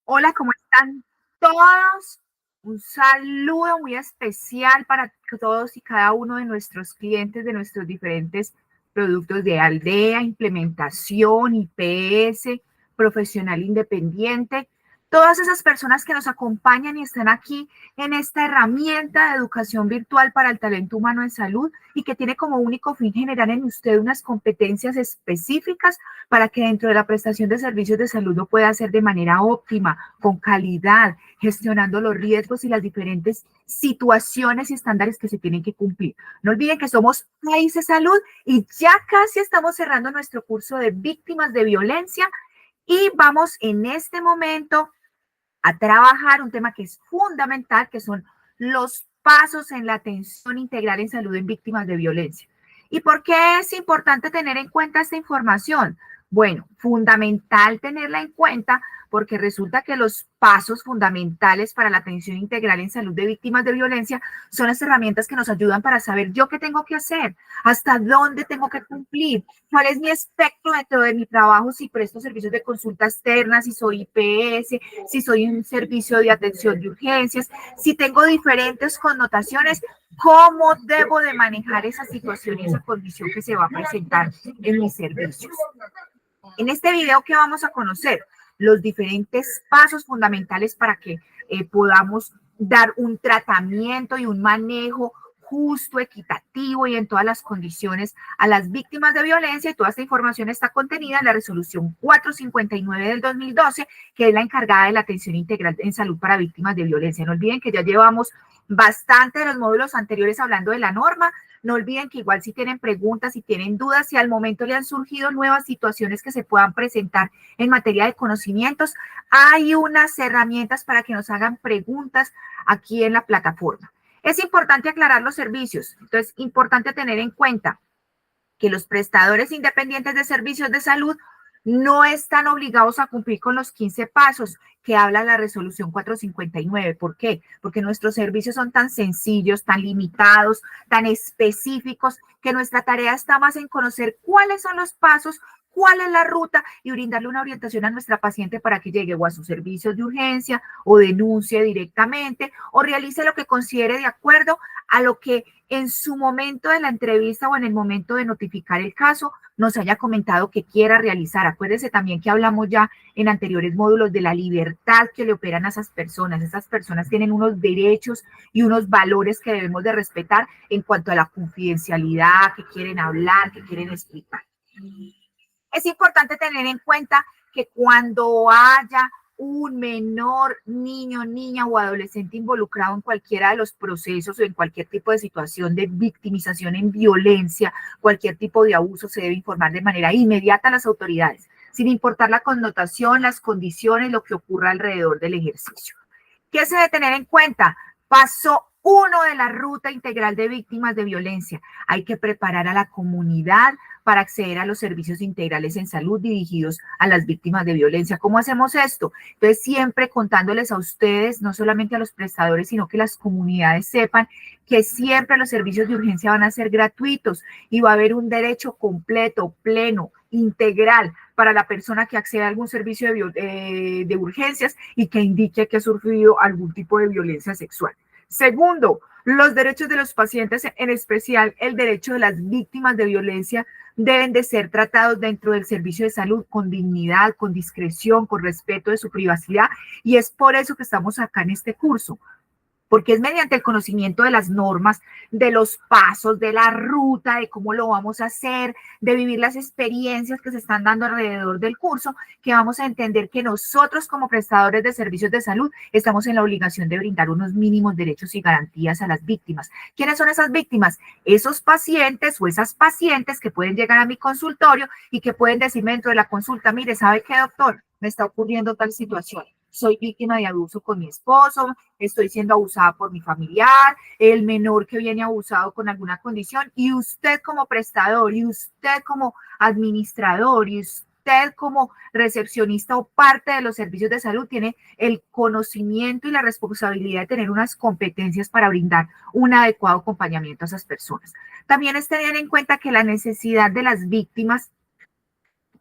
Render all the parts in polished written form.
Hola, ¿cómo están todos? Un saludo muy especial para todos y cada uno de nuestros clientes de nuestros diferentes productos de Aldea, implementación, IPS, profesional independiente. Todas esas personas que nos acompañan y están aquí en esta herramienta de educación virtual para el talento humano en salud y que tiene como único fin generar en usted unas competencias específicas para que dentro de la prestación de servicios de salud lo pueda hacer de manera óptima, con calidad, gestionando los riesgos y las diferentes situaciones y estándares que se tienen que cumplir. No olviden que somos País de Salud y ya casi estamos cerrando nuestro curso de víctimas de violencia y vamos en este momento a trabajar un tema que es fundamental, que son los pasos en la atención integral en salud en víctimas de violencia. ¿Y por qué es importante tener en cuenta esta información? Bueno, fundamental tenerla en cuenta porque resulta que los pasos fundamentales para la atención integral en salud de víctimas de violencia son las herramientas que nos ayudan para saber yo qué tengo que hacer, hasta dónde tengo que cumplir, cuál es mi espectro dentro de mi trabajo, si presto servicios de consulta externa, si soy IPS, si soy un servicio de atención de urgencias, si tengo diferentes connotaciones, cómo debo de manejar esa situación y esa condición que se va a presentar en mis servicios. En este video, ¿qué vamos a conocer? Los diferentes pasos fundamentales para que podamos dar un tratamiento y un manejo justo, equitativo y en todas las condiciones a las víctimas de violencia, y toda esta información está contenida en la resolución 459 del 2012, que es la encargada de la atención integral en salud para víctimas de violencia. No olviden que ya llevamos bastante de los módulos anteriores hablando de la norma. No olviden que igual si tienen preguntas, si tienen dudas, si al momento le han surgido nuevas situaciones que se puedan presentar en materia de conocimientos, hay unas herramientas para que nos hagan preguntas aquí en la plataforma. Es importante aclarar los servicios, entonces importante tener en cuenta que los prestadores independientes de servicios de salud no están obligados a cumplir con los 15 pasos que habla la resolución 459. ¿Por qué? Porque nuestros servicios son tan sencillos, tan limitados, tan específicos, que nuestra tarea está más en conocer cuáles son los pasos, cuál es la ruta y brindarle una orientación a nuestra paciente para que llegue o a sus servicios de urgencia o denuncie directamente o realice lo que considere de acuerdo a lo que en su momento de la entrevista o en el momento de notificar el caso nos haya comentado que quiera realizar. Acuérdense también que hablamos ya en anteriores módulos de la libertad que le operan a esas personas. Esas personas tienen unos derechos y unos valores que debemos de respetar en cuanto a la confidencialidad, que quieren hablar, que quieren explicar. Es importante tener en cuenta que cuando haya un menor, niño, niña o adolescente involucrado en cualquiera de los procesos o en cualquier tipo de situación de victimización en violencia, cualquier tipo de abuso, se debe informar de manera inmediata a las autoridades, sin importar la connotación, las condiciones, lo que ocurra alrededor del ejercicio. ¿Qué se debe tener en cuenta? Paso 1 de la ruta integral de víctimas de violencia. Hay que preparar a la comunidad para acceder a los servicios integrales en salud dirigidos a las víctimas de violencia. ¿Cómo hacemos esto? Entonces, siempre contándoles a ustedes, no solamente a los prestadores, sino que las comunidades sepan que siempre los servicios de urgencia van a ser gratuitos y va a haber un derecho completo, pleno, integral para la persona que acceda a algún servicio de urgencias y que indique que ha sufrido algún tipo de violencia sexual. Segundo, los derechos de los pacientes, en especial el derecho de las víctimas de violencia, deben de ser tratados dentro del servicio de salud con dignidad, con discreción, con respeto de su privacidad, y es por eso que estamos acá en este curso, porque es mediante el conocimiento de las normas, de los pasos, de la ruta, de cómo lo vamos a hacer, de vivir las experiencias que se están dando alrededor del curso, que vamos a entender que nosotros como prestadores de servicios de salud estamos en la obligación de brindar unos mínimos derechos y garantías a las víctimas. ¿Quiénes son esas víctimas? Esos pacientes o esas pacientes que pueden llegar a mi consultorio y que pueden decirme dentro de la consulta, mire, ¿sabe qué, doctor? Me está ocurriendo tal situación. Soy víctima de abuso con mi esposo, estoy siendo abusada por mi familiar, el menor que viene abusado con alguna condición, y usted como prestador, y usted como administrador, y usted como recepcionista o parte de los servicios de salud tiene el conocimiento y la responsabilidad de tener unas competencias para brindar un adecuado acompañamiento a esas personas. También es tener en cuenta que la necesidad de las víctimas,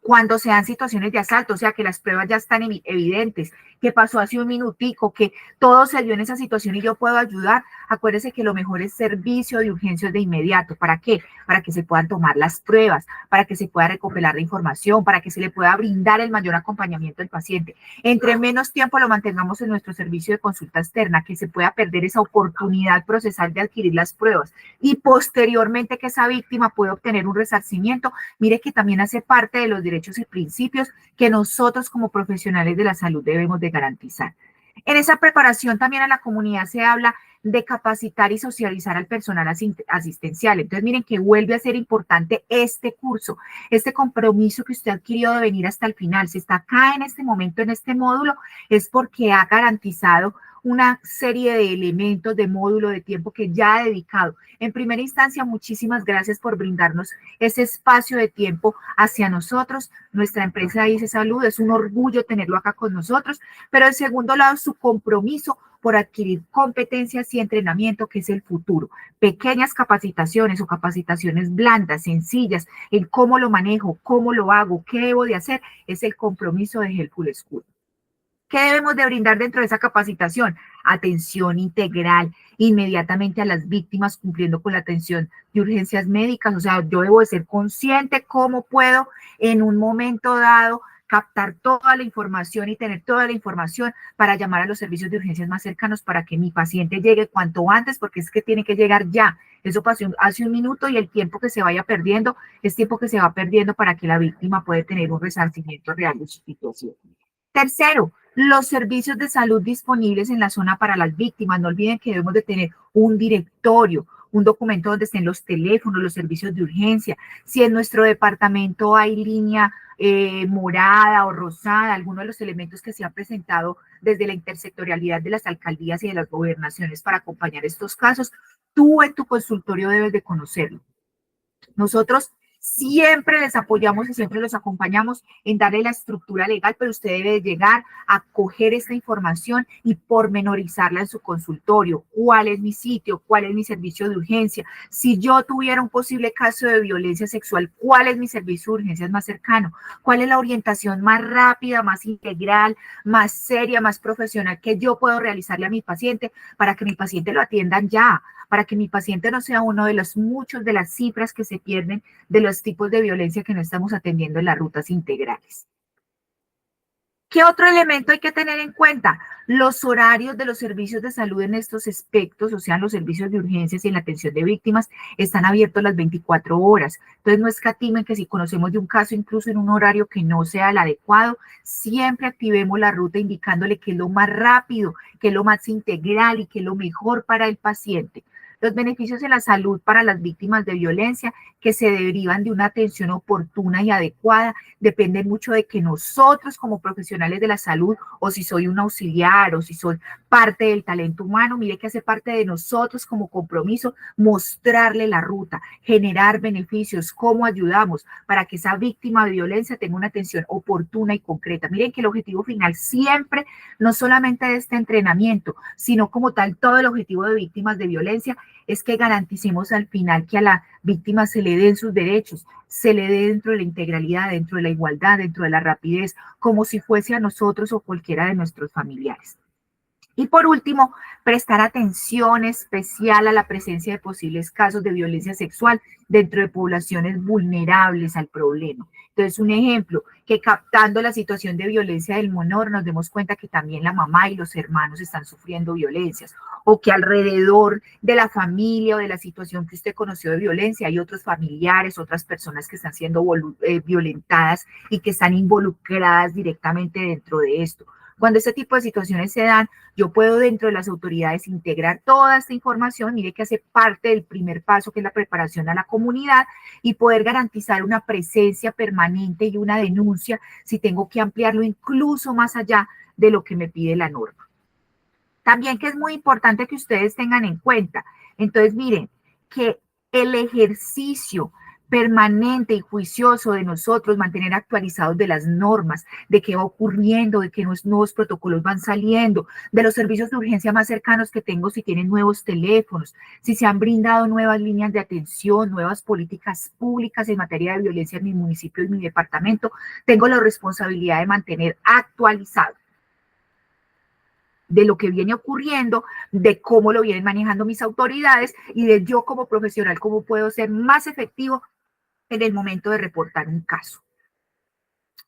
Cuando se dan situaciones de asalto, o sea, que las pruebas ya están evidentes, que pasó hace un minutico, que todo se dio en esa situación y yo puedo ayudar, acuérdese que lo mejor es servicio de urgencias de inmediato. ¿Para qué? Para que se puedan tomar las pruebas, para que se pueda recopilar la información, para que se le pueda brindar el mayor acompañamiento al paciente. Entre menos tiempo lo mantengamos en nuestro servicio de consulta externa, que se pueda perder esa oportunidad procesal de adquirir las pruebas y posteriormente que esa víctima pueda obtener un resarcimiento, mire que también hace parte de los derechos y principios que nosotros como profesionales de la salud debemos de garantizar. En esa preparación también a la comunidad se habla de capacitar y socializar al personal asistencial. Entonces, miren que vuelve a ser importante este curso, este compromiso que usted adquirió de venir hasta el final. Si está acá en este momento, en este módulo, es porque ha garantizado una serie de elementos, de módulo, de tiempo que ya ha dedicado. En primera instancia, muchísimas gracias por brindarnos ese espacio de tiempo hacia nosotros. Nuestra empresa ICE Salud, es un orgullo tenerlo acá con nosotros, pero en segundo lado, su compromiso por adquirir competencias y entrenamiento, que es el futuro. Pequeñas capacitaciones o capacitaciones blandas, sencillas, en cómo lo manejo, cómo lo hago, qué debo de hacer, es el compromiso de Helpful School. ¿Qué debemos de brindar dentro de esa capacitación? Atención integral inmediatamente a las víctimas, cumpliendo con la atención de urgencias médicas. O sea, yo debo de ser consciente cómo puedo en un momento dado captar toda la información y tener toda la información para llamar a los servicios de urgencias más cercanos para que mi paciente llegue cuanto antes, porque es que tiene que llegar ya. Eso pasó hace un minuto y el tiempo que se vaya perdiendo es tiempo que se va perdiendo para que la víctima pueda tener un resarcimiento real de su situación. Tercero, los servicios de salud disponibles en la zona para las víctimas. No olviden que debemos de tener un directorio, un documento donde estén los teléfonos, los servicios de urgencia. Si en nuestro departamento hay línea morada o rosada, alguno de los elementos que se han presentado desde la intersectorialidad de las alcaldías y de las gobernaciones para acompañar estos casos, tú en tu consultorio debes de conocerlo. Nosotros siempre les apoyamos y siempre los acompañamos en darle la estructura legal, pero usted debe llegar a coger esta información y pormenorizarla en su consultorio. ¿Cuál es mi sitio? ¿Cuál es mi servicio de urgencia? Si yo tuviera un posible caso de violencia sexual, ¿cuál es mi servicio de urgencias más cercano? ¿Cuál es la orientación más rápida, más integral, más seria, más profesional que yo puedo realizarle a mi paciente para que mi paciente lo atiendan ya? Para que mi paciente no sea uno de los muchos de las cifras que se pierden de los tipos de violencia que no estamos atendiendo en las rutas integrales. ¿Qué otro elemento hay que tener en cuenta? Los horarios de los servicios de salud en estos aspectos, o sea, los servicios de urgencias y en la atención de víctimas, están abiertos las 24 horas. Entonces, no escatimen que si conocemos de un caso, incluso en un horario que no sea el adecuado, siempre activemos la ruta indicándole que es lo más rápido, que es lo más integral y que es lo mejor para el paciente. Los beneficios en la salud para las víctimas de violencia que se derivan de una atención oportuna y adecuada dependen mucho de que nosotros como profesionales de la salud, o si soy un auxiliar o si soy parte del talento humano, mire que hace parte de nosotros como compromiso mostrarle la ruta, generar beneficios, cómo ayudamos para que esa víctima de violencia tenga una atención oportuna y concreta. Miren que el objetivo final siempre, no solamente de este entrenamiento, sino como tal todo el objetivo de víctimas de violencia es que garanticemos al final que a la víctima se le den sus derechos, se le dé dentro de la integralidad, dentro de la igualdad, dentro de la rapidez, como si fuese a nosotros o cualquiera de nuestros familiares. Y por último, prestar atención especial a la presencia de posibles casos de violencia sexual dentro de poblaciones vulnerables al problema. Entonces, un ejemplo, que captando la situación de violencia del menor nos demos cuenta que también la mamá y los hermanos están sufriendo violencias, o que alrededor de la familia o de la situación que usted conoció de violencia hay otros familiares, otras personas que están siendo violentadas y que están involucradas directamente dentro de esto. Cuando este tipo de situaciones se dan, yo puedo dentro de las autoridades integrar toda esta información, mire que hace parte del primer paso, que es la preparación a la comunidad, y poder garantizar una presencia permanente y una denuncia si tengo que ampliarlo incluso más allá de lo que me pide la norma. También que es muy importante que ustedes tengan en cuenta, entonces miren, que el ejercicio permanente y juicioso de nosotros, mantener actualizados de las normas, de qué va ocurriendo, de qué nuevos protocolos van saliendo, de los servicios de urgencia más cercanos que tengo, si tienen nuevos teléfonos, si se han brindado nuevas líneas de atención, nuevas políticas públicas en materia de violencia en mi municipio y mi departamento. Tengo la responsabilidad de mantener actualizado de lo que viene ocurriendo, de cómo lo vienen manejando mis autoridades y de yo como profesional, cómo puedo ser más efectivo en el momento de reportar un caso.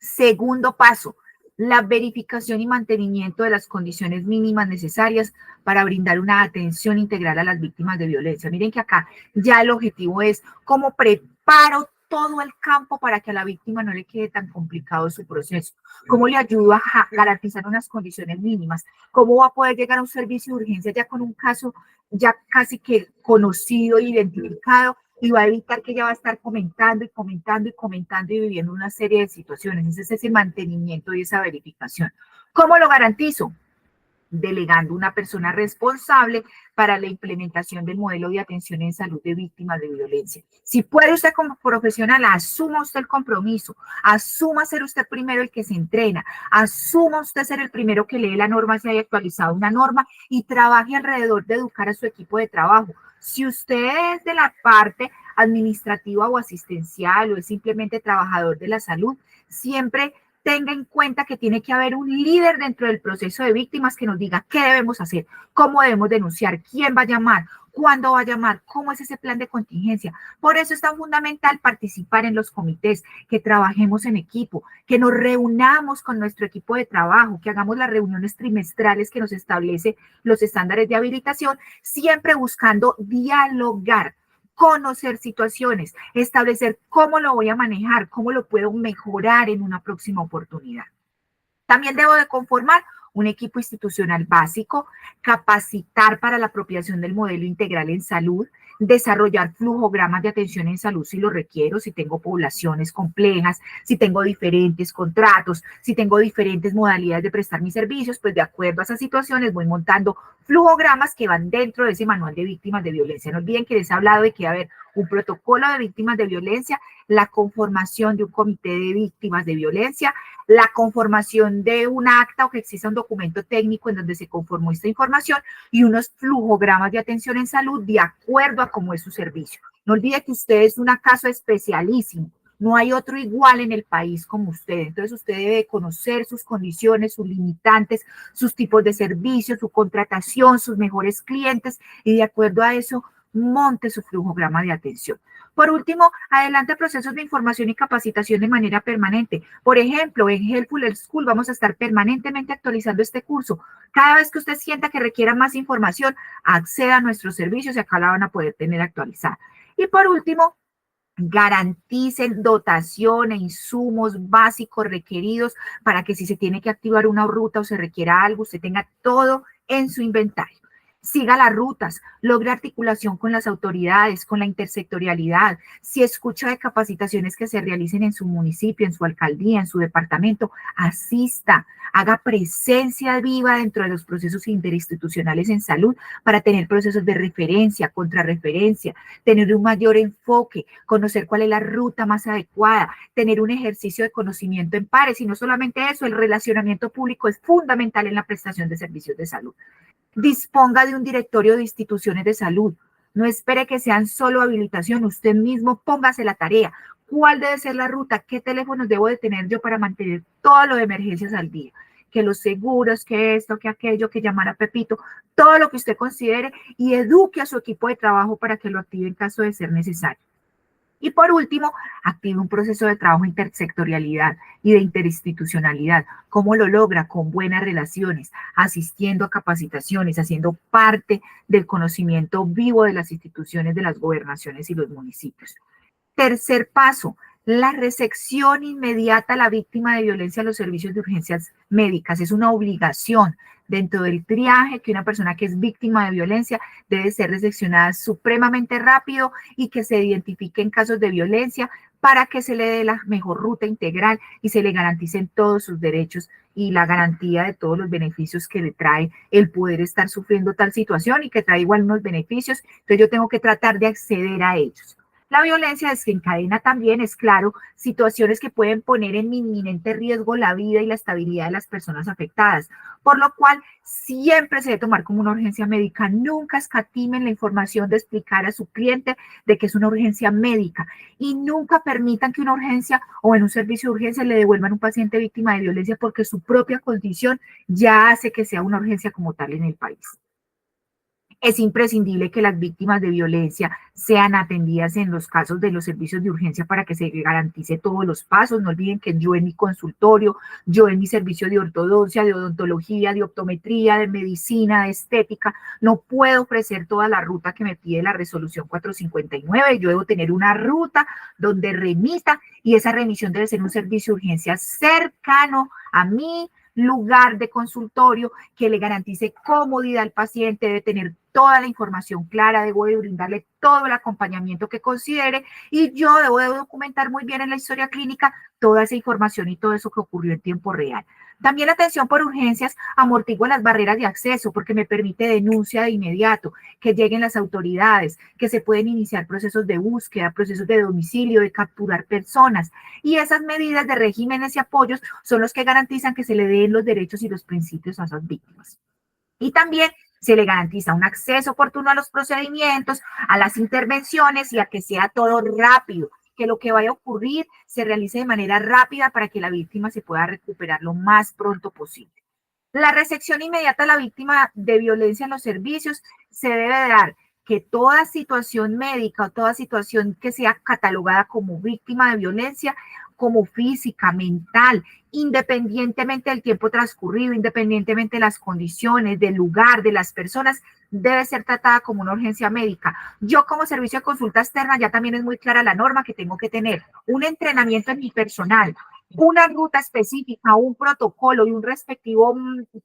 Segundo paso, la verificación y mantenimiento de las condiciones mínimas necesarias para brindar una atención integral a las víctimas de violencia. Miren que acá ya el objetivo es cómo preparo todo el campo para que a la víctima no le quede tan complicado su proceso. ¿Cómo le ayudo a garantizar unas condiciones mínimas? ¿Cómo va a poder llegar a un servicio de urgencia ya con un caso ya casi que conocido, identificado, y va a evitar que ella va a estar comentando y comentando y comentando y viviendo una serie de situaciones? Ese es ese mantenimiento y esa verificación. ¿Cómo lo garantizo? Delegando una persona responsable para la implementación del modelo de atención en salud de víctimas de violencia. Si puede usted como profesional, asuma usted el compromiso, asuma ser usted primero el que se entrena, asuma usted ser el primero que lee la norma si haya actualizado una norma y trabaje alrededor de educar a su equipo de trabajo. Si usted es de la parte administrativa o asistencial o es simplemente trabajador de la salud, siempre tenga en cuenta que tiene que haber un líder dentro del proceso de víctimas que nos diga qué debemos hacer, cómo debemos denunciar, quién va a llamar, cuándo va a llamar, cómo es ese plan de contingencia. Por eso es tan fundamental participar en los comités, que trabajemos en equipo, que nos reunamos con nuestro equipo de trabajo, que hagamos las reuniones trimestrales que nos establece los estándares de habilitación, siempre buscando dialogar, conocer situaciones, establecer cómo lo voy a manejar, cómo lo puedo mejorar en una próxima oportunidad. También debo de conformar un equipo institucional básico, capacitar para la apropiación del modelo integral en salud, desarrollar flujogramas de atención en salud si lo requiero, si tengo poblaciones complejas, si tengo diferentes contratos, si tengo diferentes modalidades de prestar mis servicios, pues de acuerdo a esas situaciones voy montando flujogramas que van dentro de ese manual de víctimas de violencia. No olviden que les he hablado de que va a haber un protocolo de víctimas de violencia, la conformación de un comité de víctimas de violencia, la conformación de un acta o que exista un documento técnico en donde se conformó esta información y unos flujogramas de atención en salud de acuerdo a cómo es su servicio. No olvide que usted es un caso especialísimo. No hay otro igual en el país como usted. Entonces usted debe conocer sus condiciones, sus limitantes, sus tipos de servicios, su contratación, sus mejores clientes y de acuerdo a eso monte su flujograma de atención. Por último, adelante procesos de información y capacitación de manera permanente. Por ejemplo, en Helpful School vamos a estar permanentemente actualizando este curso. Cada vez que usted sienta que requiera más información, acceda a nuestros servicios y acá la van a poder tener actualizada. Y por último, garanticen dotación e insumos básicos requeridos para que si se tiene que activar una ruta o se requiera algo, usted tenga todo en su inventario. Siga las rutas, logre articulación con las autoridades, con la intersectorialidad. Si escucha de capacitaciones que se realicen en su municipio, en su alcaldía, en su departamento, asista, haga presencia viva dentro de los procesos interinstitucionales en salud para tener procesos de referencia, contrarreferencia, tener un mayor enfoque, conocer cuál es la ruta más adecuada, tener un ejercicio de conocimiento en pares y no solamente eso, el relacionamiento público es fundamental en la prestación de servicios de salud. Disponga de un directorio de instituciones de salud. No espere que sean solo habilitación, usted mismo póngase la tarea. ¿Cuál debe ser la ruta? ¿Qué teléfonos debo de tener yo para mantener todo lo de emergencias al día? Que los seguros, que esto, que aquello, que llamar a Pepito, todo lo que usted considere y eduque a su equipo de trabajo para que lo active en caso de ser necesario. Y por último, active un proceso de trabajo intersectorialidad y de interinstitucionalidad. ¿Cómo lo logra? Con buenas relaciones, asistiendo a capacitaciones, haciendo parte del conocimiento vivo de las instituciones de las gobernaciones y los municipios. Tercer paso, la recepción inmediata a la víctima de violencia a los servicios de urgencias médicas. Es una obligación dentro del triaje que una persona que es víctima de violencia debe ser recepcionada supremamente rápido y que se identifique en casos de violencia para que se le dé la mejor ruta integral y se le garanticen todos sus derechos y la garantía de todos los beneficios que le trae el poder estar sufriendo tal situación y que trae igual unos beneficios. Entonces yo tengo que tratar de acceder a ellos. La violencia desencadena también, es claro, situaciones que pueden poner en inminente riesgo la vida y la estabilidad de las personas afectadas, por lo cual siempre se debe tomar como una urgencia médica. Nunca escatimen la información de explicar a su cliente de que es una urgencia médica y nunca permitan que una urgencia o en un servicio de urgencia le devuelvan a un paciente víctima de violencia porque su propia condición ya hace que sea una urgencia como tal en el país. Es imprescindible que las víctimas de violencia sean atendidas en los casos de los servicios de urgencia para que se garantice todos los pasos. No olviden que yo en mi consultorio, yo en mi servicio de ortodoncia, de odontología, de optometría, de medicina, de estética, no puedo ofrecer toda la ruta que me pide la resolución 459. Yo debo tener una ruta donde remita y esa remisión debe ser un servicio de urgencia cercano a mí, lugar de consultorio que le garantice comodidad al paciente, debe tener toda la información clara, debo de brindarle todo el acompañamiento que considere y yo debo de documentar muy bien en la historia clínica toda esa información y todo eso que ocurrió en tiempo real. También atención por urgencias amortigua las barreras de acceso porque me permite denuncia de inmediato, que lleguen las autoridades, que se pueden iniciar procesos de búsqueda, procesos de domicilio, de capturar personas. Y esas medidas de regímenes y apoyos son los que garantizan que se le den los derechos y los principios a esas víctimas. Y también se le garantiza un acceso oportuno a los procedimientos, a las intervenciones y a que sea todo rápido, que lo que vaya a ocurrir se realice de manera rápida para que la víctima se pueda recuperar lo más pronto posible. La recepción inmediata a la víctima de violencia en los servicios se debe dar que toda situación médica o toda situación que sea catalogada como víctima de violencia, como física, mental, independientemente del tiempo transcurrido, independientemente de las condiciones, del lugar, de las personas, debe ser tratada como una urgencia médica. Yo como servicio de consulta externa ya también es muy clara la norma que tengo que tener, un entrenamiento en mi personal, una ruta específica, un protocolo y un respectivo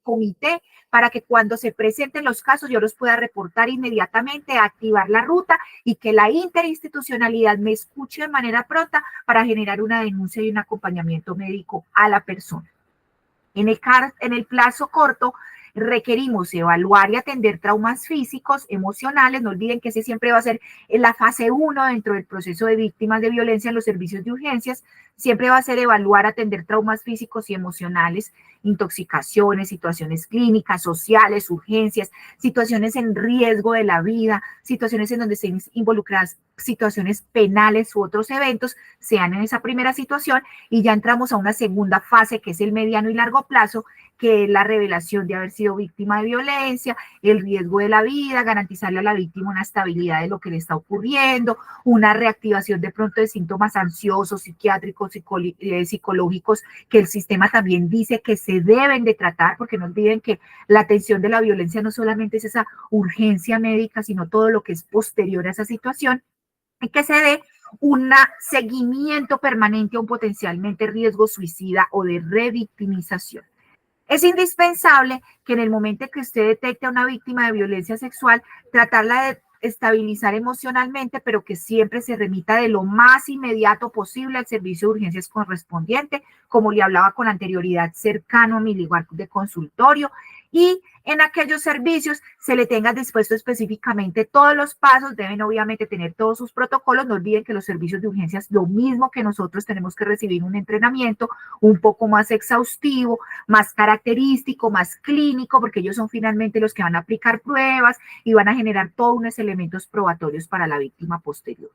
comité para que cuando se presenten los casos yo los pueda reportar inmediatamente, activar la ruta y que la interinstitucionalidad me escuche de manera pronta para generar una denuncia y un acompañamiento médico a la persona. En el plazo corto, requerimos evaluar y atender traumas físicos, emocionales. No olviden que ese siempre va a ser en la fase 1 dentro del proceso de víctimas de violencia en los servicios de urgencias. Siempre va a ser evaluar, atender traumas físicos y emocionales, intoxicaciones, situaciones clínicas, sociales, urgencias, situaciones en riesgo de la vida, situaciones en donde estén involucradas situaciones penales u otros eventos, sean en esa primera situación y ya entramos a una segunda fase que es el mediano y largo plazo, que es la revelación de haber sido víctima de violencia, el riesgo de la vida, garantizarle a la víctima una estabilidad de lo que le está ocurriendo, una reactivación de pronto de síntomas ansiosos, psiquiátricos, psicológicos, que el sistema también dice que se deben de tratar, porque no olviden que la atención de la violencia no solamente es esa urgencia médica, sino todo lo que es posterior a esa situación, y que se dé un seguimiento permanente a un potencialmente riesgo suicida o de revictimización. Es indispensable que en el momento que usted detecte a una víctima de violencia sexual, tratarla de estabilizar emocionalmente, pero que siempre se remita de lo más inmediato posible al servicio de urgencias correspondiente, como le hablaba con anterioridad, cercano a mi lugar de consultorio, y en aquellos servicios se le tenga dispuesto específicamente todos los pasos, deben obviamente tener todos sus protocolos. No olviden que los servicios de urgencias, lo mismo que nosotros, tenemos que recibir un entrenamiento un poco más exhaustivo, más característico, más clínico, porque ellos son finalmente los que van a aplicar pruebas y van a generar todos unos elementos probatorios para la víctima posterior.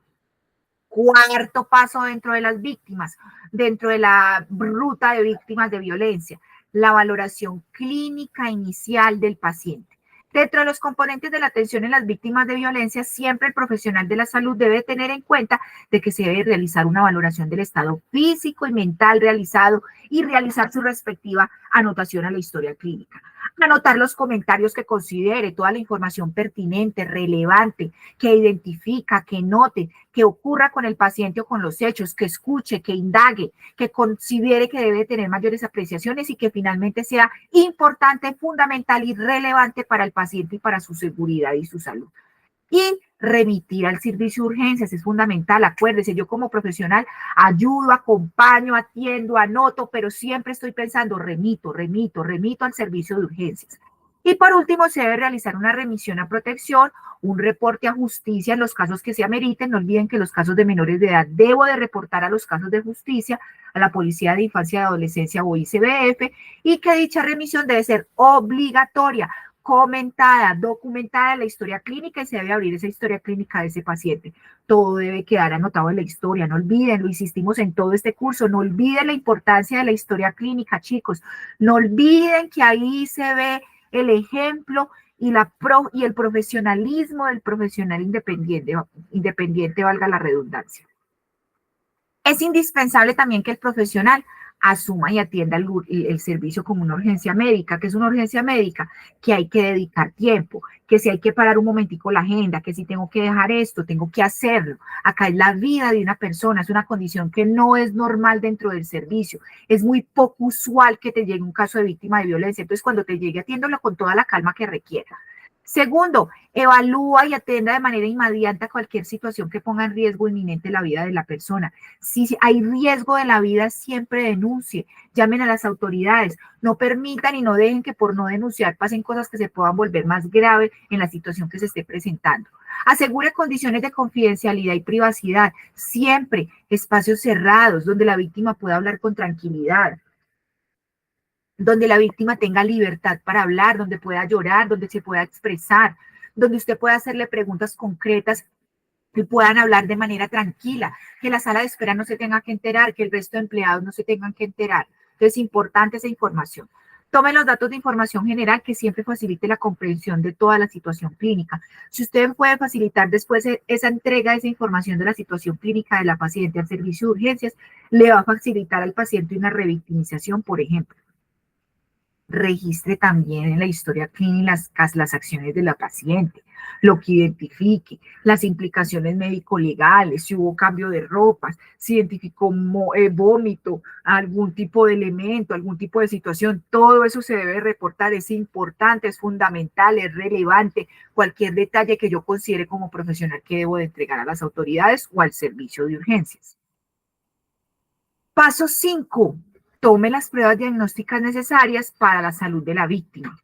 Cuarto paso dentro de las víctimas, dentro de la ruta de víctimas de violencia, la valoración clínica inicial del paciente. Dentro de los componentes de la atención en las víctimas de violencia, siempre el profesional de la salud debe tener en cuenta de que se debe realizar una valoración del estado físico y mental realizado y realizar su respectiva anotación a la historia clínica. Anotar los comentarios que considere, toda la información pertinente, relevante, que identifica, que note, que ocurra con el paciente o con los hechos, que escuche, que indague, que considere que debe tener mayores apreciaciones y que finalmente sea importante, fundamental y relevante para el paciente y para su seguridad y su salud. Y remitir al servicio de urgencias es fundamental. Acuérdese, yo como profesional ayudo, acompaño, atiendo, anoto, pero siempre estoy pensando, remito al servicio de urgencias. Y por último, se debe realizar una remisión a protección, un reporte a justicia en los casos que se ameriten. No olviden que los casos de menores de edad debo de reportar a los casos de justicia, a la Policía de Infancia y Adolescencia o ICBF, y que dicha remisión debe ser obligatoria, comentada, documentada en la historia clínica, y se debe abrir esa historia clínica de ese paciente. Todo debe quedar anotado en la historia. No olviden, lo insistimos en todo este curso, no olviden la importancia de la historia clínica, chicos. No olviden que ahí se ve el ejemplo y el profesionalismo del profesional independiente, valga la redundancia. Es indispensable también que el profesional asuma y atienda el servicio como una urgencia médica. ¿Qué es una urgencia médica? Que hay que dedicar tiempo, que si hay que parar un momentico la agenda, que si tengo que dejar esto, tengo que hacerlo. Acá es la vida de una persona, es una condición que no es normal dentro del servicio. Es muy poco usual que te llegue un caso de víctima de violencia. Entonces, cuando te llegue, atiéndolo con toda la calma que requiera. Segundo, evalúa y atienda de manera inmediata cualquier situación que ponga en riesgo inminente la vida de la persona. Si hay riesgo de la vida, siempre denuncie, llamen a las autoridades, no permitan y no dejen que por no denunciar pasen cosas que se puedan volver más graves en la situación que se esté presentando. Asegure condiciones de confidencialidad y privacidad, siempre espacios cerrados donde la víctima pueda hablar con tranquilidad, donde la víctima tenga libertad para hablar, donde pueda llorar, donde se pueda expresar, donde usted pueda hacerle preguntas concretas y puedan hablar de manera tranquila, que la sala de espera no se tenga que enterar, que el resto de empleados no se tengan que enterar. Entonces, es importante esa información. Tome los datos de información general que siempre facilite la comprensión de toda la situación clínica. Si usted puede facilitar después esa entrega de esa información de la situación clínica de la paciente al servicio de urgencias, le va a facilitar al paciente una revictimización, por ejemplo. Registre también en la historia clínica las acciones de la paciente, lo que identifique, las implicaciones médico-legales, si hubo cambio de ropas, si identificó vómito, algún tipo de elemento, algún tipo de situación, todo eso se debe reportar, es importante, es fundamental, es relevante, cualquier detalle que yo considere como profesional que debo de entregar a las autoridades o al servicio de urgencias. Paso 5. Tome las pruebas diagnósticas necesarias para la salud de la víctima.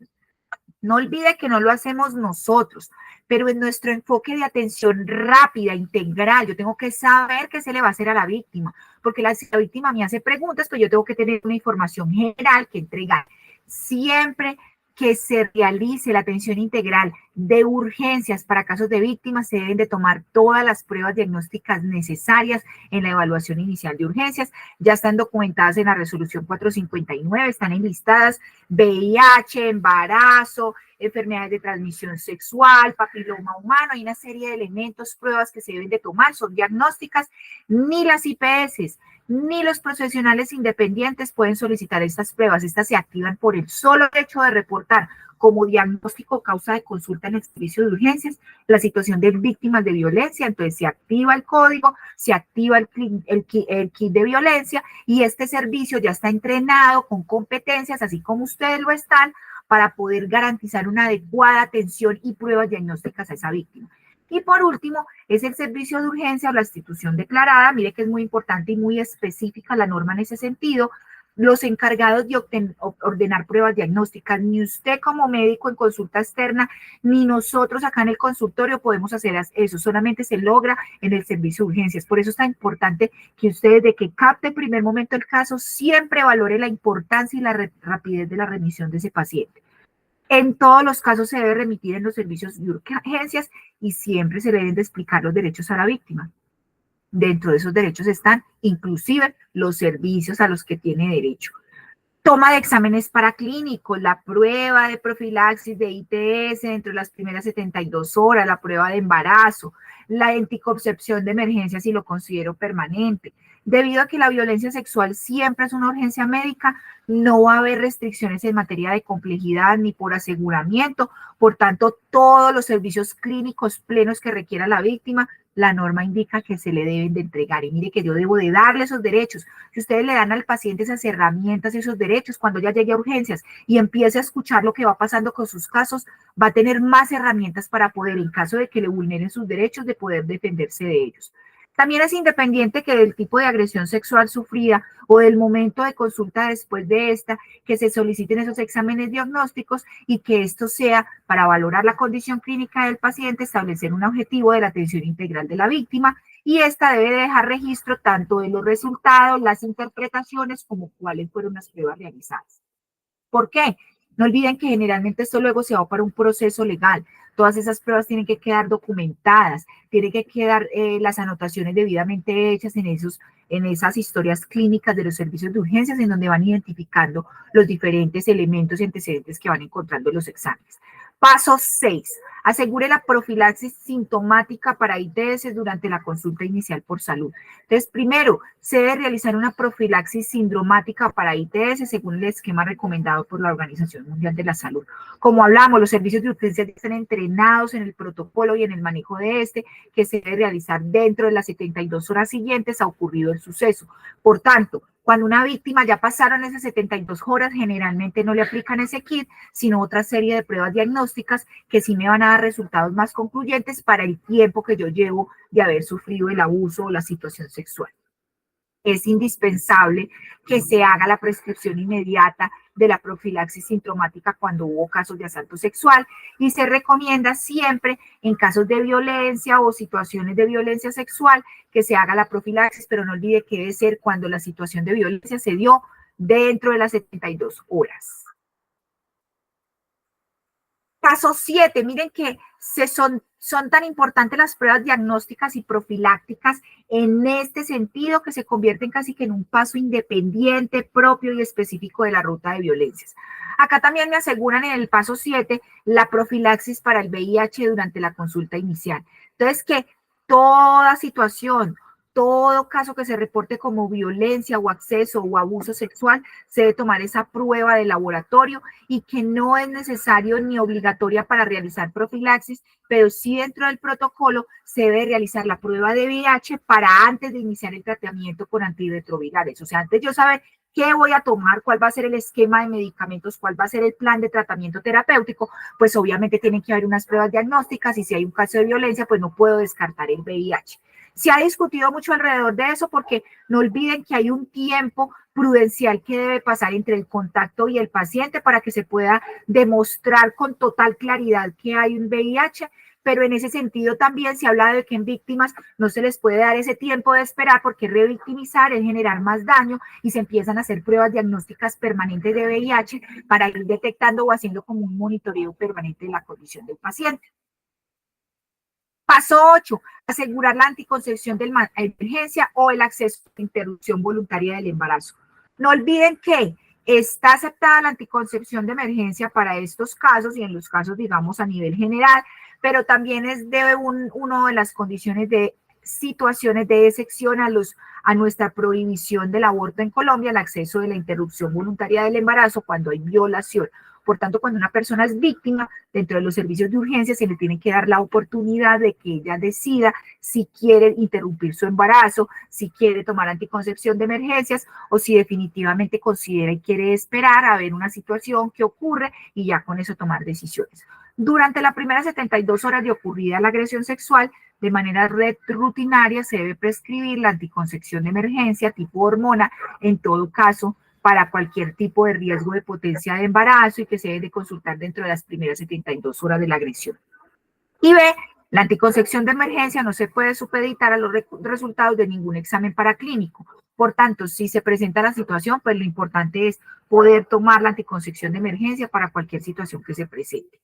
No olvide que no lo hacemos nosotros, pero en nuestro enfoque de atención rápida, integral, yo tengo que saber qué se le va a hacer a la víctima, porque si la víctima me hace preguntas, pues yo tengo que tener una información general que entregar. Siempre que se realice la atención integral de urgencias para casos de víctimas, se deben de tomar todas las pruebas diagnósticas necesarias en la evaluación inicial de urgencias. Ya están documentadas en la resolución 459, están enlistadas VIH, embarazo, enfermedades de transmisión sexual, papiloma humano. Hay una serie de elementos, pruebas que se deben de tomar, son diagnósticas. Ni las IPS ni los profesionales independientes pueden solicitar estas pruebas. Estas se activan por el solo hecho de reportar como diagnóstico causa de consulta en el servicio de urgencias la situación de víctimas de violencia. Entonces se activa el código, se activa el kit de violencia, y este servicio ya está entrenado con competencias, así como ustedes lo están, para poder garantizar una adecuada atención y pruebas diagnósticas a esa víctima. Y por último, es el servicio de urgencia o la institución declarada. Mire que es muy importante y muy específica la norma en ese sentido. Los encargados de ordenar pruebas diagnósticas, ni usted como médico en consulta externa, ni nosotros acá en el consultorio podemos hacer eso, solamente se logra en el servicio de urgencias. Por eso es tan importante que usted, desde que capte el primer momento el caso, siempre valore la importancia y la rapidez de la remisión de ese paciente. En todos los casos se debe remitir en los servicios de urgencias y siempre se deben de explicar los derechos a la víctima. Dentro de esos derechos están inclusive los servicios a los que tiene derecho. Toma de exámenes paraclínicos, la prueba de profilaxis de ITS dentro de las primeras 72 horas, la prueba de embarazo, la anticoncepción de emergencia si lo considero permanente. Debido a que la violencia sexual siempre es una urgencia médica, no va a haber restricciones en materia de complejidad ni por aseguramiento. Por tanto, todos los servicios clínicos plenos que requiera la víctima, la norma indica que se le deben de entregar. Y mire que yo debo de darle esos derechos. Si ustedes le dan al paciente esas herramientas y esos derechos, cuando ya llegue a urgencias y empiece a escuchar lo que va pasando con sus casos, va a tener más herramientas para poder, en caso de que le vulneren sus derechos, de poder defenderse de ellos. También es independiente que del tipo de agresión sexual sufrida o del momento de consulta después de esta, que se soliciten esos exámenes diagnósticos y que esto sea para valorar la condición clínica del paciente, establecer un objetivo de la atención integral de la víctima y esta debe dejar registro tanto de los resultados, las interpretaciones, como cuáles fueron las pruebas realizadas. ¿Por qué? No olviden que generalmente esto luego se va para un proceso legal. Todas esas pruebas tienen que quedar documentadas, tienen que quedar las anotaciones debidamente hechas en esas historias clínicas de los servicios de urgencias en donde van identificando los diferentes elementos y antecedentes que van encontrando en los exámenes. Paso 6. Asegure la profilaxis sintomática para ITS durante la consulta inicial por salud. Entonces, primero, se debe realizar una profilaxis sindromática para ITS según el esquema recomendado por la Organización Mundial de la Salud. Como hablamos, los servicios de urgencia están entrenados en el protocolo y en el manejo de este, que se debe realizar dentro de las 72 horas siguientes a ocurrido el suceso. Por tanto, cuando una víctima ya pasaron esas 72 horas, generalmente no le aplican ese kit, sino otra serie de pruebas diagnósticas que sí me van a dar resultados más concluyentes para el tiempo que yo llevo de haber sufrido el abuso o la situación sexual. Es indispensable que se haga la prescripción inmediata de la profilaxis sintomática cuando hubo casos de asalto sexual y se recomienda siempre en casos de violencia o situaciones de violencia sexual que se haga la profilaxis, pero no olvide que debe ser cuando la situación de violencia se dio dentro de las 72 horas. Paso 7, miren que son tan importantes las pruebas diagnósticas y profilácticas en este sentido que se convierten casi que en un paso independiente, propio y específico de la ruta de violencias. Acá también me aseguran en el paso 7 la profilaxis para el VIH durante la consulta inicial. Entonces, que toda situación, todo caso que se reporte como violencia o acceso o abuso sexual, se debe tomar esa prueba de laboratorio y que no es necesario ni obligatoria para realizar profilaxis, pero sí dentro del protocolo se debe realizar la prueba de VIH para antes de iniciar el tratamiento con antirretrovirales. O sea, antes yo saber qué voy a tomar, cuál va a ser el esquema de medicamentos, cuál va a ser el plan de tratamiento terapéutico, pues obviamente tienen que haber unas pruebas diagnósticas y si hay un caso de violencia, pues no puedo descartar el VIH. Se ha discutido mucho alrededor de eso porque no olviden que hay un tiempo prudencial que debe pasar entre el contacto y el paciente para que se pueda demostrar con total claridad que hay un VIH, pero en ese sentido también se habla de que en víctimas no se les puede dar ese tiempo de esperar porque revictimizar es generar más daño y se empiezan a hacer pruebas diagnósticas permanentes de VIH para ir detectando o haciendo como un monitoreo permanente de la condición del paciente. Paso 8, asegurar la anticoncepción de emergencia o el acceso a la interrupción voluntaria del embarazo. No olviden que está aceptada la anticoncepción de emergencia para estos casos y en los casos, digamos, a nivel general, pero también debe una de las condiciones de situaciones de excepción a nuestra prohibición del aborto en Colombia, el acceso de la interrupción voluntaria del embarazo cuando hay violación. Por tanto, cuando una persona es víctima dentro de los servicios de urgencia, se le tiene que dar la oportunidad de que ella decida si quiere interrumpir su embarazo, si quiere tomar anticoncepción de emergencias o si definitivamente considera y quiere esperar a ver una situación que ocurre y ya con eso tomar decisiones. Durante las primeras 72 horas de ocurrida la agresión sexual, de manera rutinaria se debe prescribir la anticoncepción de emergencia tipo hormona, en todo caso, para cualquier tipo de riesgo de potencia de embarazo y que se debe de consultar dentro de las primeras 72 horas de la agresión. Y B, la anticoncepción de emergencia no se puede supeditar a los resultados de ningún examen paraclínico. Por tanto, si se presenta la situación, pues lo importante es poder tomar la anticoncepción de emergencia para cualquier situación que se presente.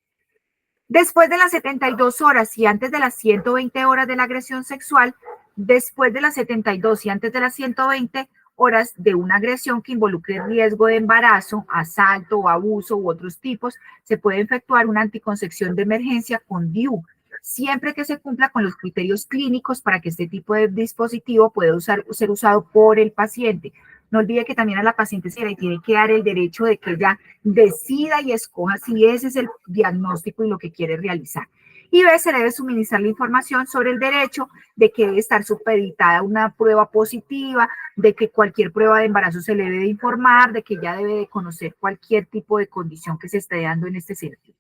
Después de las 72 horas y antes de las 120 horas de la agresión sexual, después de las 72 y antes de las 120 horas de una agresión que involucre riesgo de embarazo, asalto o abuso u otros tipos, se puede efectuar una anticoncepción de emergencia con DIU, siempre que se cumpla con los criterios clínicos para que este tipo de dispositivo pueda ser usado por el paciente. No olvide que también a la paciente se le tiene que dar el derecho de que ella decida y escoja si ese es el diagnóstico y lo que quiere realizar. Y B, se debe suministrar la información sobre el derecho de que debe estar supeditada a una prueba positiva, de que cualquier prueba de embarazo se le debe informar, de que ella debe de conocer cualquier tipo de condición que se esté dando en este sentido.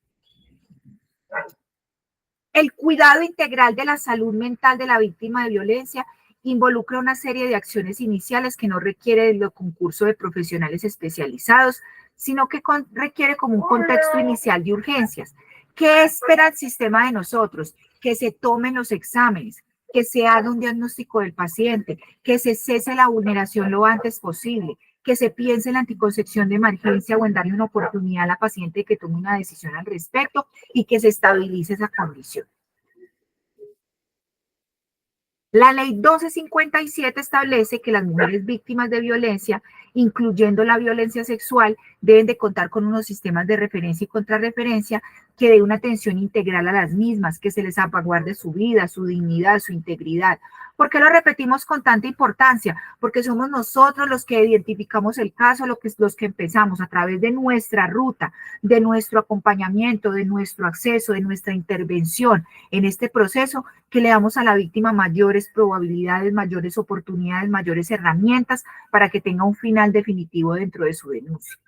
El cuidado integral de la salud mental de la víctima de violencia Involucra una serie de acciones iniciales que no requiere el concurso de profesionales especializados, sino que requiere como un contexto inicial de urgencias. ¿Qué espera el sistema de nosotros? Que se tomen los exámenes, que se haga un diagnóstico del paciente, que se cese la vulneración lo antes posible, que se piense en la anticoncepción de emergencia o en darle una oportunidad a la paciente de que tome una decisión al respecto y que se estabilice esa condición. La ley 1257 establece que las mujeres víctimas de violencia, incluyendo la violencia sexual, deben de contar con unos sistemas de referencia y contrarreferencia que dé una atención integral a las mismas, que se les salvaguarde su vida, su dignidad, su integridad. ¿Por qué lo repetimos con tanta importancia? Porque somos nosotros los que identificamos el caso, los que empezamos a través de nuestra ruta, de nuestro acompañamiento, de nuestro acceso, de nuestra intervención en este proceso, que le damos a la víctima mayores probabilidades, mayores oportunidades, mayores herramientas para que tenga un final definitivo dentro de su denuncia.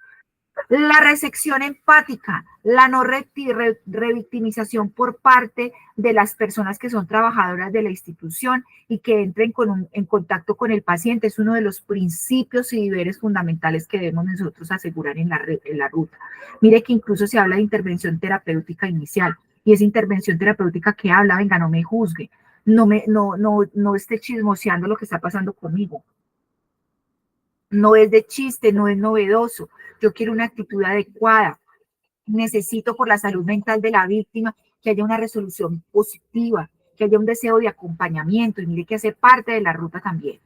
La recepción empática, la no revictimización por parte de las personas que son trabajadoras de la institución y que entren en contacto con el paciente es uno de los principios y deberes fundamentales que debemos nosotros asegurar en la ruta. Mire que incluso se habla de intervención terapéutica inicial y esa intervención terapéutica que habla, venga, no me juzgue, no esté chismoseando lo que está pasando conmigo. No es de chiste, no es novedoso. Yo quiero una actitud adecuada. Necesito por la salud mental de la víctima que haya una resolución positiva, que haya un deseo de acompañamiento y mire que hace parte de la ruta también.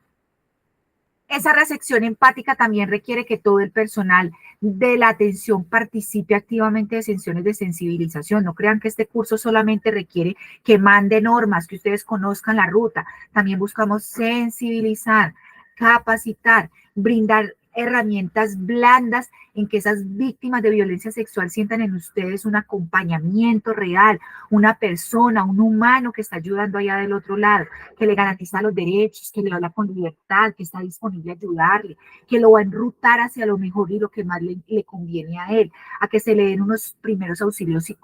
Esa recepción empática también requiere que todo el personal de la atención participe activamente de sesiones de sensibilización. No crean que este curso solamente requiere que mande normas, que ustedes conozcan la ruta. También buscamos sensibilizar, capacitar, brindar herramientas blandas en que esas víctimas de violencia sexual sientan en ustedes un acompañamiento real, una persona, un humano que está ayudando allá del otro lado, que le garantiza los derechos, que le habla con libertad, que está disponible a ayudarle, que lo va a enrutar hacia lo mejor y lo que más le conviene a él, a que se le den unos primeros auxilios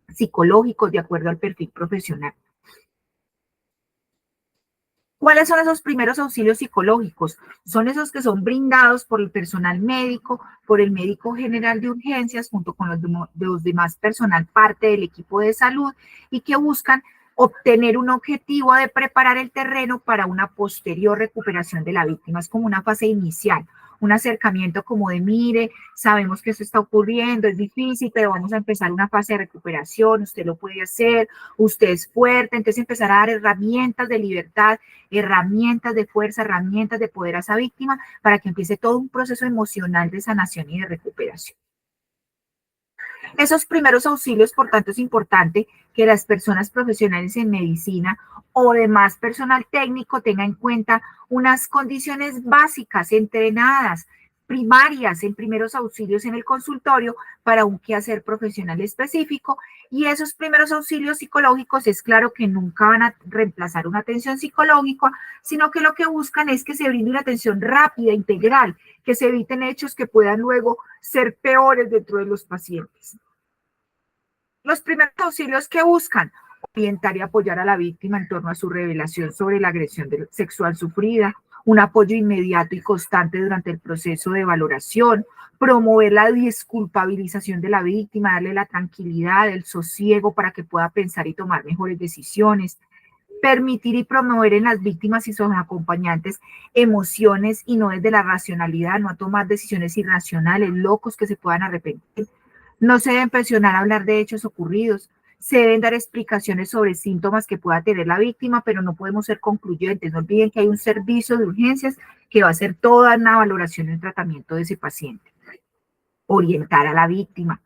psicológicos de acuerdo al perfil profesional. ¿Cuáles son esos primeros auxilios psicológicos? Son esos que son brindados por el personal médico, por el médico general de urgencias, junto con los demás personal parte del equipo de salud y que buscan obtener un objetivo de preparar el terreno para una posterior recuperación de la víctima. Es como una fase inicial, un acercamiento como de mire, sabemos que esto está ocurriendo, es difícil, pero vamos a empezar una fase de recuperación, usted lo puede hacer, usted es fuerte, entonces empezar a dar herramientas de libertad, herramientas de fuerza, herramientas de poder a esa víctima para que empiece todo un proceso emocional de sanación y de recuperación. Esos primeros auxilios, por tanto, es importante que las personas profesionales en medicina o demás personal técnico tengan en cuenta unas condiciones básicas, entrenadas, primarias en primeros auxilios en el consultorio para un quehacer profesional específico. Y esos primeros auxilios psicológicos es claro que nunca van a reemplazar una atención psicológica, sino que lo que buscan es que se brinde una atención rápida, integral, que se eviten hechos que puedan luego ser peores dentro de los pacientes. Los primeros auxilios que buscan orientar y apoyar a la víctima en torno a su revelación sobre la agresión sexual sufrida, un apoyo inmediato y constante durante el proceso de valoración, promover la desculpabilización de la víctima, darle la tranquilidad, el sosiego para que pueda pensar y tomar mejores decisiones, permitir y promover en las víctimas y sus acompañantes emociones y no desde la racionalidad, no a tomar decisiones irracionales, locos que se puedan arrepentir. No se deben presionar a hablar de hechos ocurridos. Se deben dar explicaciones sobre síntomas que pueda tener la víctima, pero no podemos ser concluyentes. No olviden que hay un servicio de urgencias que va a hacer toda una valoración y un tratamiento de ese paciente. Orientar a la víctima,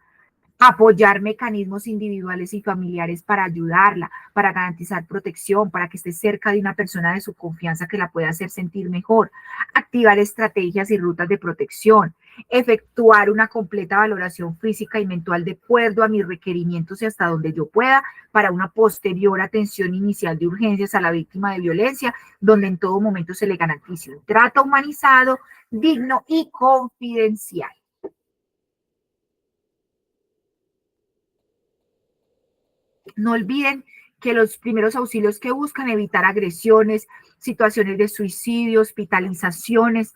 apoyar mecanismos individuales y familiares para ayudarla, para garantizar protección, para que esté cerca de una persona de su confianza que la pueda hacer sentir mejor, activar estrategias y rutas de protección, efectuar una completa valoración física y mental de acuerdo a mis requerimientos y hasta donde yo pueda para una posterior atención inicial de urgencias a la víctima de violencia, donde en todo momento se le garantice un trato humanizado, digno y confidencial. No olviden que los primeros auxilios que buscan evitar agresiones, situaciones de suicidio, hospitalizaciones,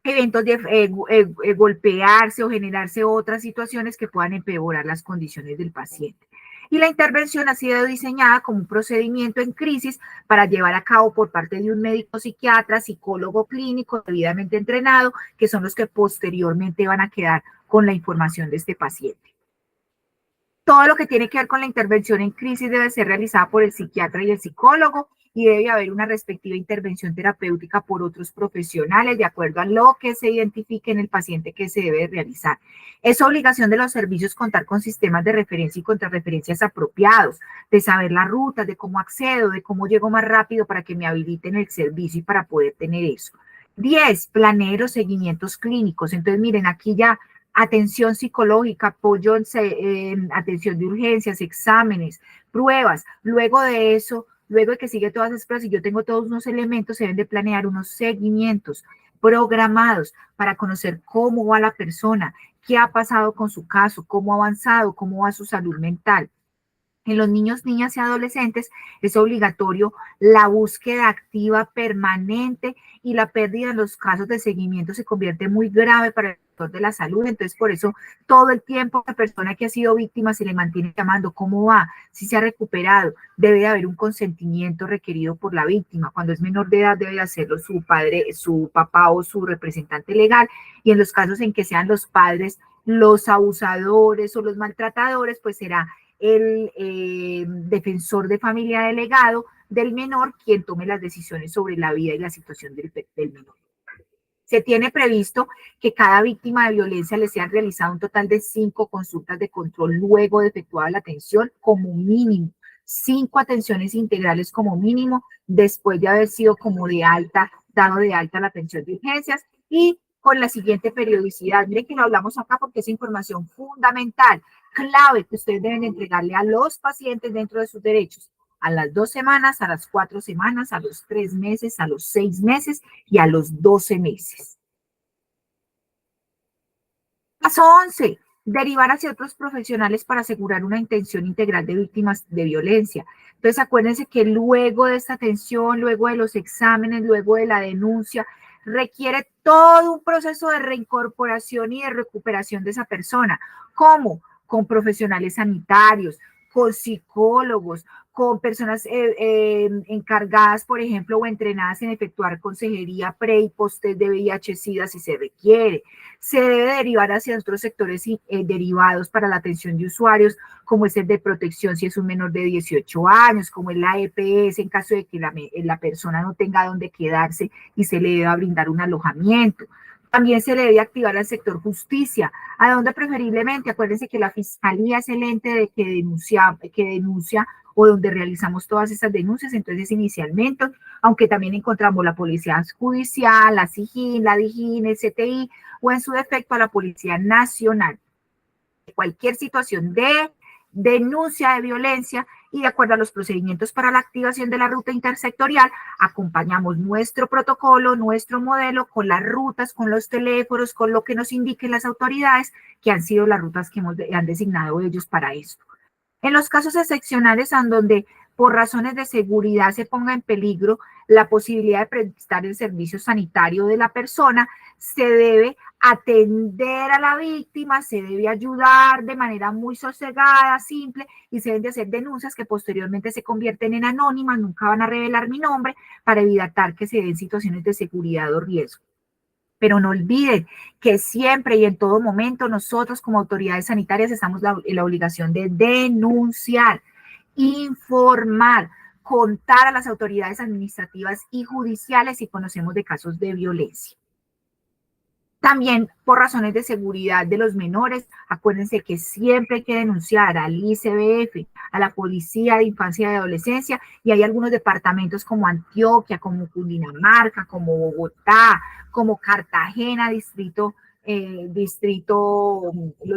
eventos de golpearse o generarse otras situaciones que puedan empeorar las condiciones del paciente. Y la intervención ha sido diseñada como un procedimiento en crisis para llevar a cabo por parte de un médico psiquiatra, psicólogo clínico debidamente entrenado, que son los que posteriormente van a quedar con la información de este paciente. Todo lo que tiene que ver con la intervención en crisis debe ser realizada por el psiquiatra y el psicólogo, y debe haber una respectiva intervención terapéutica por otros profesionales de acuerdo a lo que se identifique en el paciente que se debe realizar. Es obligación de los servicios contar con sistemas de referencia y contrarreferencias apropiados, de saber las rutas, de cómo accedo, de cómo llego más rápido para que me habiliten el servicio y para poder tener eso. 10. Planear los seguimientos clínicos. Entonces, miren, aquí ya atención psicológica, apoyo en atención de urgencias, exámenes, pruebas. Luego de eso, luego de que sigue todas esas pruebas y yo tengo todos unos elementos, se deben de planear unos seguimientos programados para conocer cómo va la persona, qué ha pasado con su caso, cómo ha avanzado, cómo va su salud mental. En los niños, niñas y adolescentes es obligatorio la búsqueda activa permanente y la pérdida en los casos de seguimiento se convierte muy grave para el sector de la salud. Entonces, por eso todo el tiempo la persona que ha sido víctima se le mantiene llamando, ¿cómo va? Si se ha recuperado, debe de haber un consentimiento requerido por la víctima. Cuando es menor de edad debe de hacerlo su padre, su papá o su representante legal, y en los casos en que sean los padres los abusadores o los maltratadores, pues será el defensor de familia delegado del menor quien tome las decisiones sobre la vida y la situación del menor. Se tiene previsto que cada víctima de violencia le sean realizado un total de 5 consultas de control luego de efectuada la atención como mínimo, 5 atenciones integrales como mínimo después de haber sido como de alta, dado de alta la atención de urgencias y con la siguiente periodicidad. Miren que lo hablamos acá porque es información fundamental, clave que ustedes deben entregarle a los pacientes dentro de sus derechos. A las 2 semanas, a las 4 semanas, a los 3 meses, a los 6 meses y a los 12 meses. Paso 11. Derivar hacia otros profesionales para asegurar una atención integral de víctimas de violencia. Entonces, acuérdense que luego de esta atención, luego de los exámenes, luego de la denuncia, requiere todo un proceso de reincorporación y de recuperación de esa persona. ¿Cómo? Con profesionales sanitarios, con psicólogos, con personas encargadas, por ejemplo, o entrenadas en efectuar consejería pre y post de VIH-Sida si se requiere. Se debe derivar hacia otros sectores derivados para la atención de usuarios, como es el de protección si es un menor de 18 años, como es la EPS en caso de que la persona no tenga dónde quedarse y se le deba brindar un alojamiento. También se le debe activar al sector justicia, a donde preferiblemente, acuérdense que la fiscalía es el ente de que denuncia o donde realizamos todas esas denuncias, entonces inicialmente, aunque también encontramos la policía judicial, la SIJIN, la DIJÍN, el CTI, o en su defecto a la Policía Nacional. Cualquier situación de denuncia de violencia y de acuerdo a los procedimientos para la activación de la ruta intersectorial, acompañamos nuestro protocolo, nuestro modelo con las rutas, con los teléfonos, con lo que nos indiquen las autoridades que han sido las rutas que han designado ellos para esto. En los casos excepcionales en donde por razones de seguridad se ponga en peligro la posibilidad de prestar el servicio sanitario de la persona, se debe atender a la víctima, se debe ayudar de manera muy sosegada, simple, y se deben de hacer denuncias que posteriormente se convierten en anónimas, nunca van a revelar mi nombre, para evitar que se den situaciones de seguridad o riesgo. Pero no olviden que siempre y en todo momento nosotros como autoridades sanitarias estamos en la obligación de denunciar, informar, contar a las autoridades administrativas y judiciales si conocemos de casos de violencia. También por razones de seguridad de los menores, acuérdense que siempre hay que denunciar al ICBF, a la Policía de Infancia y Adolescencia, y hay algunos departamentos como Antioquia, como Cundinamarca, como Bogotá, como Cartagena, los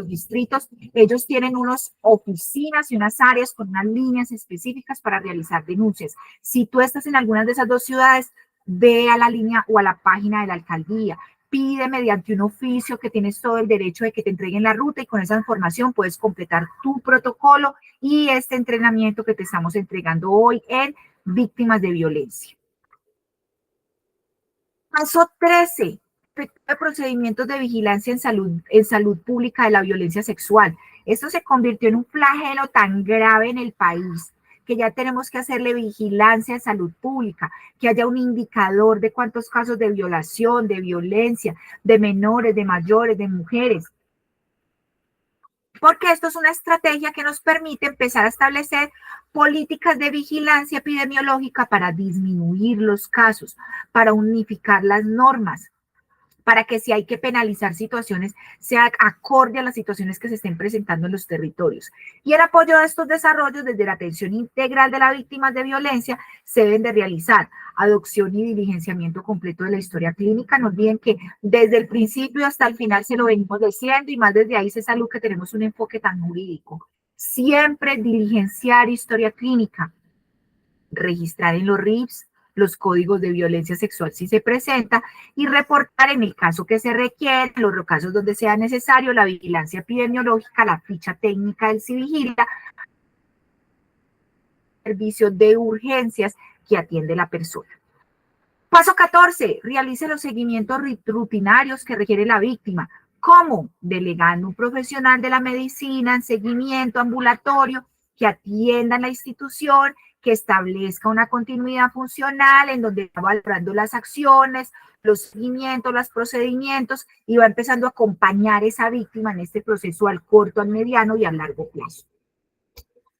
distritos, ellos tienen unas oficinas y unas áreas con unas líneas específicas para realizar denuncias. Si tú estás en alguna de esas 2 ciudades, ve a la línea o a la página de la alcaldía, pide mediante un oficio que tienes todo el derecho de que te entreguen la ruta y con esa información puedes completar tu protocolo y este entrenamiento que te estamos entregando hoy en víctimas de violencia. Paso 13. Procedimientos de vigilancia en salud pública de la violencia sexual. Esto se convirtió en un flagelo tan grave en el país que ya tenemos que hacerle vigilancia en salud pública, que haya un indicador de cuántos casos de violación, de violencia, de menores, de mayores, de mujeres. Porque esto es una estrategia que nos permite empezar a establecer políticas de vigilancia epidemiológica para disminuir los casos, para unificar las normas, para que si hay que penalizar situaciones, sea acorde a las situaciones que se estén presentando en los territorios. Y en apoyo a estos desarrollos, desde la atención integral de las víctimas de violencia, se deben de realizar adopción y diligenciamiento completo de la historia clínica. No olviden que desde el principio hasta el final se lo venimos diciendo y más desde ahí se salud que tenemos un enfoque tan jurídico. Siempre diligenciar historia clínica, registrar en los RIFs los códigos de violencia sexual si se presenta y reportar en el caso que se requiere, en los casos donde sea necesario, la vigilancia epidemiológica, la ficha técnica del Civigila, servicio de urgencias que atiende la persona. Paso 14. Realice los seguimientos rutinarios que requiere la víctima. ¿Cómo? Delegando un profesional de la medicina en seguimiento ambulatorio que atienda en la institución, que establezca una continuidad funcional en donde va valorando las acciones, los seguimientos, los procedimientos y va empezando a acompañar a esa víctima en este proceso al corto, al mediano y al largo plazo.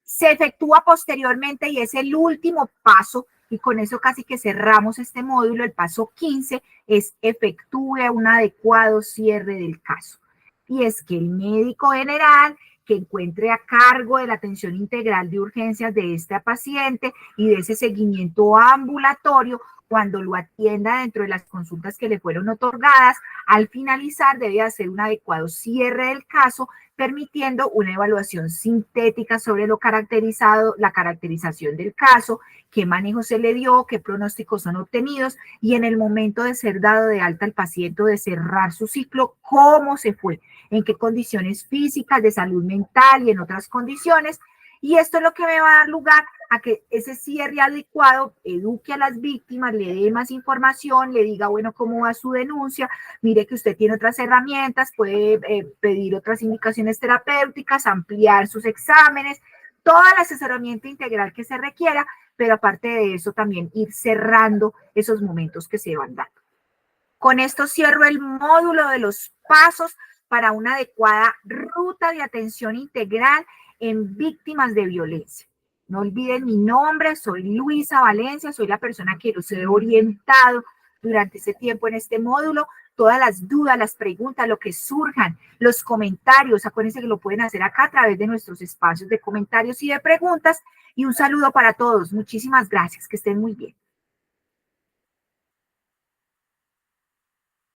Se efectúa posteriormente y es el último paso y con eso casi que cerramos este módulo. El paso 15 es efectúe un adecuado cierre del caso. Y es que el médico general que encuentre a cargo de la atención integral de urgencias de esta paciente y de ese seguimiento ambulatorio, cuando lo atienda dentro de las consultas que le fueron otorgadas, al finalizar debe hacer un adecuado cierre del caso, permitiendo una evaluación sintética sobre lo caracterizado, la caracterización del caso, qué manejo se le dio, qué pronósticos son obtenidos y en el momento de ser dado de alta al paciente o de cerrar su ciclo, cómo se fue, en qué condiciones físicas, de salud mental y en otras condiciones. Y esto es lo que me va a dar lugar a que ese cierre adecuado eduque a las víctimas, le dé más información, le diga, bueno, cómo va su denuncia, mire que usted tiene otras herramientas, puede pedir otras indicaciones terapéuticas, ampliar sus exámenes, todo el asesoramiento integral que se requiera, pero aparte de eso también ir cerrando esos momentos que se van dando. Con esto cierro el módulo de los pasos para una adecuada ruta de atención integral en víctimas de violencia. No olviden mi nombre, soy Luisa Valencia, soy la persona que los he orientado durante ese tiempo en este módulo. Todas las dudas, las preguntas, lo que surjan, los comentarios, acuérdense que lo pueden hacer acá a través de nuestros espacios de comentarios y de preguntas. Y un saludo para todos. Muchísimas gracias, que estén muy bien.